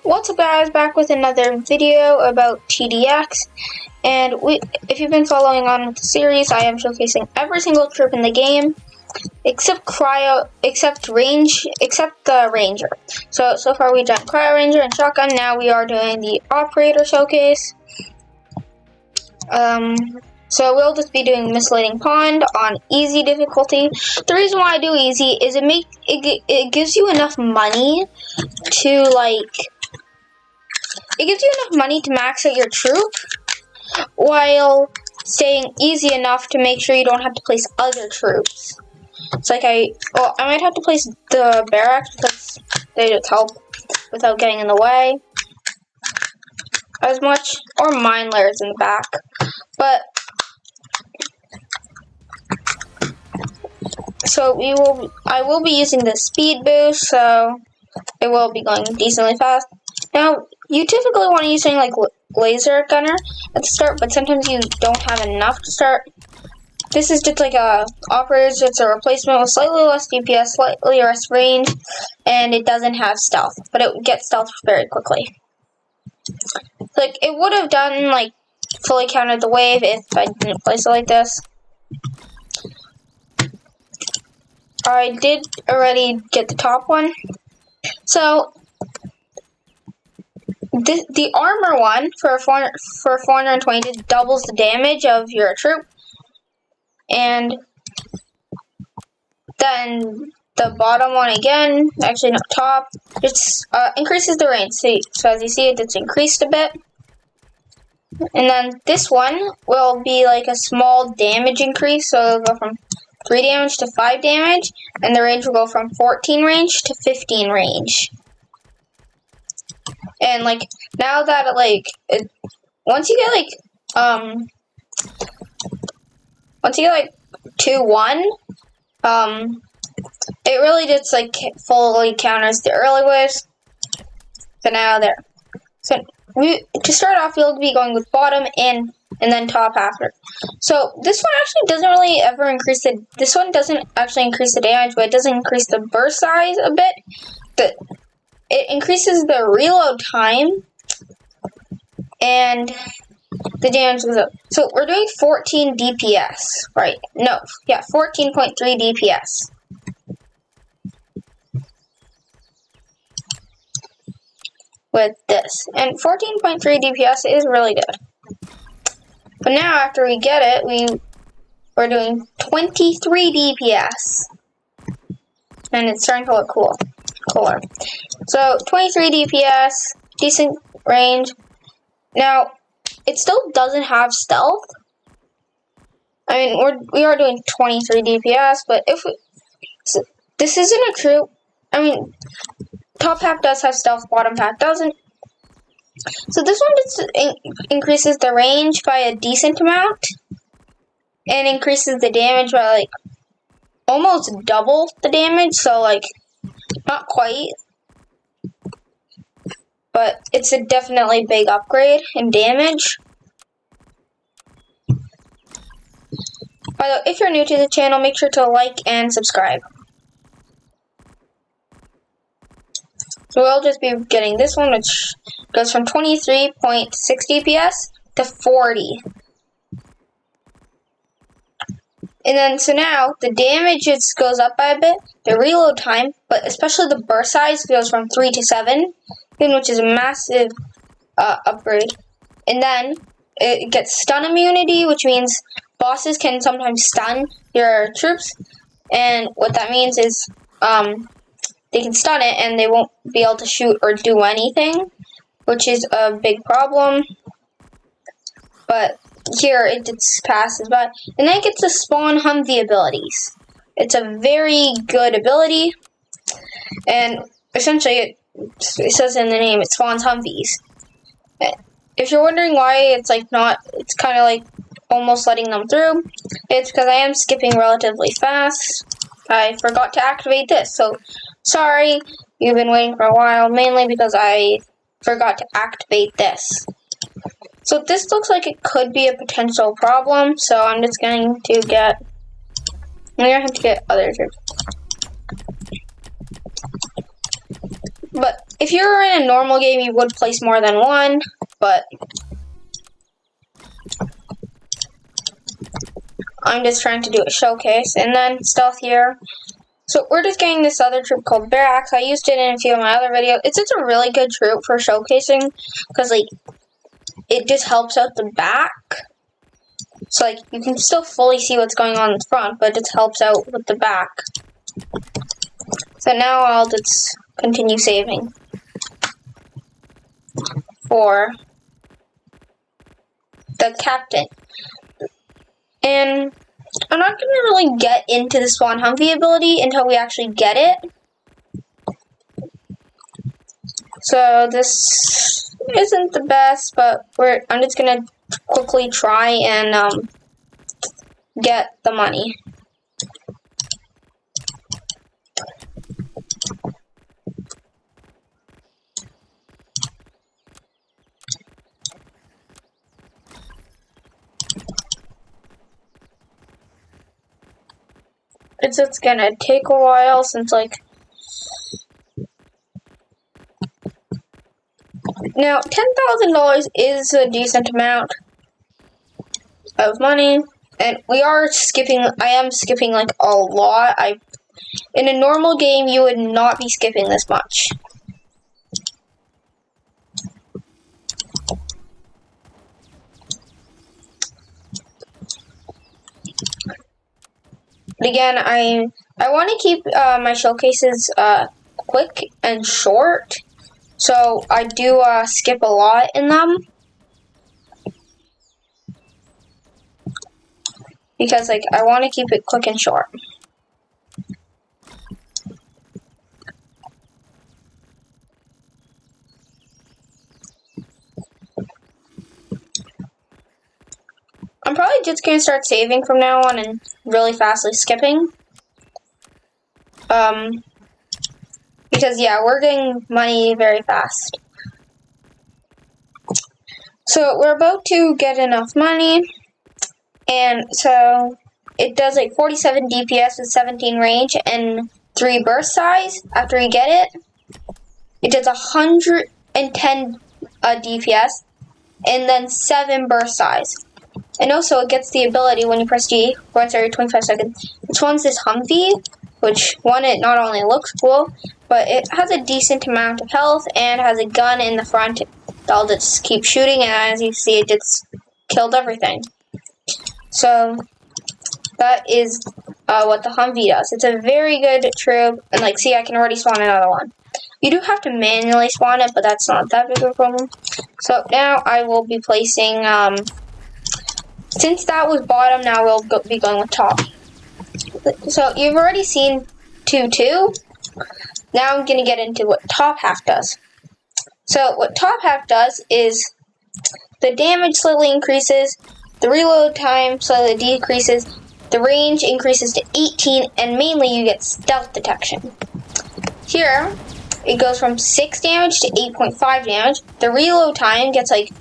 What's up, guys? Back with another video about TDX, and if you've been following on with the series, I am showcasing every single troop in the game except the Ranger. So far we've done Cryo Ranger and Shotgun. Now we are doing the Operator showcase. So we'll just be doing Misleading Pond on easy difficulty. The reason why I do easy is it gives you enough money to It gives you enough money to max out your troop while staying easy enough to make sure you don't have to place other troops. It's like I might have to place the barracks because they just help without getting in the way as much, or mine layers in the back. But I will be using the speed boost, so it will be going decently fast. Now, you typically want to use something like laser gunner at the start, but sometimes you don't have enough to start. This is just like a operator. It's a replacement with slightly less DPS, slightly less range, and it doesn't have stealth, but it gets stealth very quickly. Like, it would have done, fully countered the wave if I didn't place it like this. I did already get the top one. So, the armor one for 420 doubles the damage of your troop, and then the bottom one again, actually not top, just increases the range. So as you see, it just increased a bit. And then this one will be like a small damage increase, so it'll go from 3 damage to 5 damage, and the range will go from 14 range to 15 range. And now that once you get 2-1, it really just fully counters the early waves. So now there. So to start off, we'll be going with bottom and then top after. So this one actually doesn't really ever increase this one doesn't actually increase the damage, but it does increase the burst size a bit. It increases the reload time, and the damage goes up. So we're doing 14 DPS, right? No, yeah, 14.3 DPS. With this. And 14.3 DPS is really good. But now after we get it, we're doing 23 DPS. And it's starting to look cooler. So 23 DPS, decent range. Now, it still doesn't have stealth. I mean, we are doing 23 DPS, but this isn't a troop. I mean, top half does have stealth, bottom half doesn't. So this one just increases the range by a decent amount, and increases the damage by almost double the damage. So not quite, but it's a definitely big upgrade in damage. By the way, if you're new to the channel, make sure to like and subscribe. So we'll just be getting this one, which goes from 23.6 DPS to 40. And then, so now, the damage just goes up by a bit, the reload time, but especially the burst size goes from 3 to 7, which is a massive upgrade. And then, it gets stun immunity, which means bosses can sometimes stun your troops. And what that means is, they can stun it and they won't be able to shoot or do anything, which is a big problem. But here it just passes by. And then it gets the spawn Humvee abilities. It's a very good ability. And essentially it says in the name, it spawns Humvees. If you're wondering why it's it's kind of almost letting them through, it's because I am skipping relatively fast. I forgot to activate this, so sorry, you've been waiting for a while, mainly because I forgot to activate this. So this looks like it could be a potential problem, so I'm just going to get other troops. But if you're in a normal game, you would place more than one, but I'm just trying to do a showcase. And then stealth here. So we're just getting this other troop called Bear Axe. I used it in a few of my other videos. It's just a really good troop for showcasing because like it just helps out the back. So like you can still fully see what's going on in the front, but it just helps out with the back. So now I'll just continue saving for the captain. And I'm not going to really get into the Spawn Humvee ability until we actually get it. So this isn't the best, but I'm just going to quickly try and get the money. It's just gonna take a while since like now $10,000 is a decent amount of money, and we are skipping. I am skipping like a lot. In a normal game you would not be skipping this much. But again, I want to keep my showcases quick and short, so I do skip a lot in them because like I want to keep it quick and short. I'm probably just going to start saving from now on and really fastly skipping. Because, yeah, we're getting money very fast. So, we're about to get enough money. And so, it does like 47 DPS with 17 range and 3 burst size. After you get it, it does 110 DPS and then 7 burst size. And also, it gets the ability when you press G, once every 25 seconds, which one's this Humvee, which one, it not only looks cool, but it has a decent amount of health and has a gun in the front that'll just keep shooting, and as you see, it just killed everything. So, that is what the Humvee does. It's a very good troop, and like, see, I can already spawn another one. You do have to manually spawn it, but that's not that big of a problem. So, now I will be placing, since that was bottom, now we'll be going with top. So you've already seen 2-2. Now I'm going to get into what top half does. So what top half does is the damage slightly increases, the reload time slightly decreases, the range increases to 18, and mainly you get stealth detection. Here, it goes from 6 damage to 8.5 damage. The reload time gets like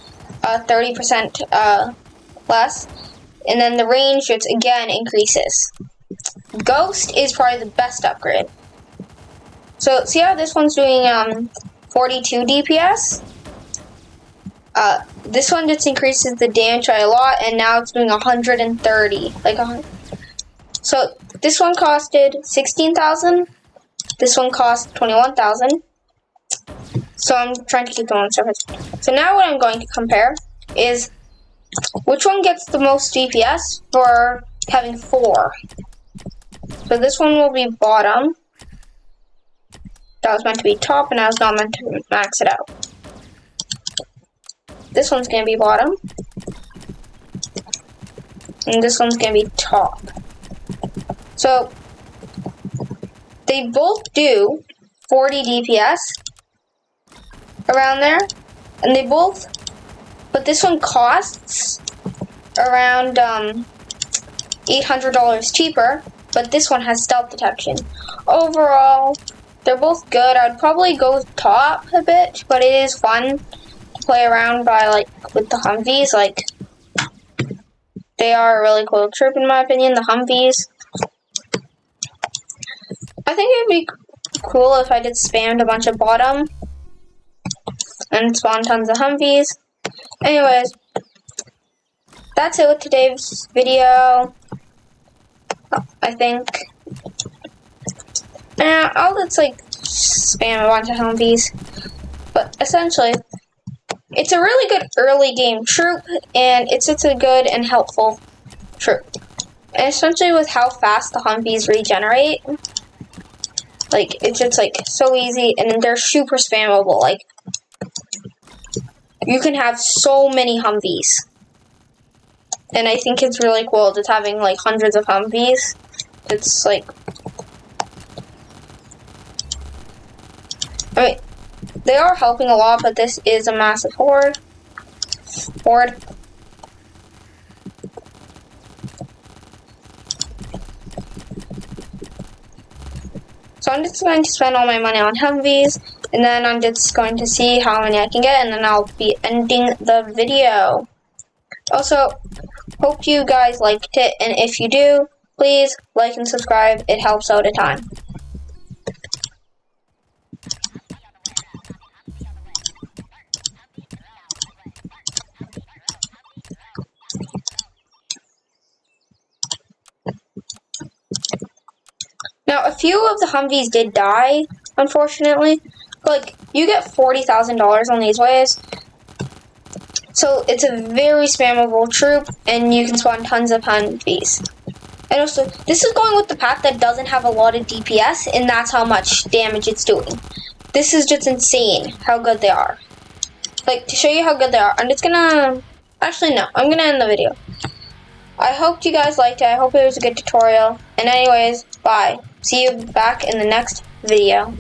30% less, and then the range just again increases. Ghost is probably the best upgrade. So see how this one's doing 42 DPS? This one just increases the damage by a lot, and now it's doing 130. So this one costed 16,000. This one cost 21,000. So I'm trying to keep them on surface. So now what I'm going to compare is which one gets the most DPS for having 4. So this one will be bottom. That was meant to be top, and I was not meant to max it out. This one's going to be bottom. And this one's going to be top. So, they both do 40 DPS around there. And they both, but this one costs around $800 cheaper. But this one has stealth detection. Overall, they're both good. I would probably go with top a bit, but it is fun to play around with the Humvees. They are a really cool troop in my opinion, the Humvees. I think it'd be cool if I did spammed a bunch of bottom, and spawn tons of Humvees. Anyways, that's it with today's video, I think. And I'll just like spam a bunch of Humvees. But essentially, it's a really good early game troop, and it's a good and helpful troop. And essentially with how fast the Humvees regenerate, like, it's just like so easy, and they're super spammable. Like, you can have so many Humvees. And I think it's really cool just having like hundreds of Humvees. It's like, I mean, they are helping a lot, but this is a massive horde. So I'm just going to spend all my money on Humvees, and then I'm just going to see how many I can get, and then I'll be ending the video. Also, hope you guys liked it, and if you do, please like and subscribe. It helps out a ton. Now, a few of the Humvees did die, unfortunately. Like, you get $40,000 on these ways. So, it's a very spammable troop, and you can spawn tons of Humvees. And also, this is going with the pack that doesn't have a lot of DPS, and that's how much damage it's doing. This is just insane how good they are. Like, to show you how good they are, I'm just gonna... Actually, no. I'm gonna end the video. I hope you guys liked it. I hope it was a good tutorial. And anyways, bye. See you back in the next video.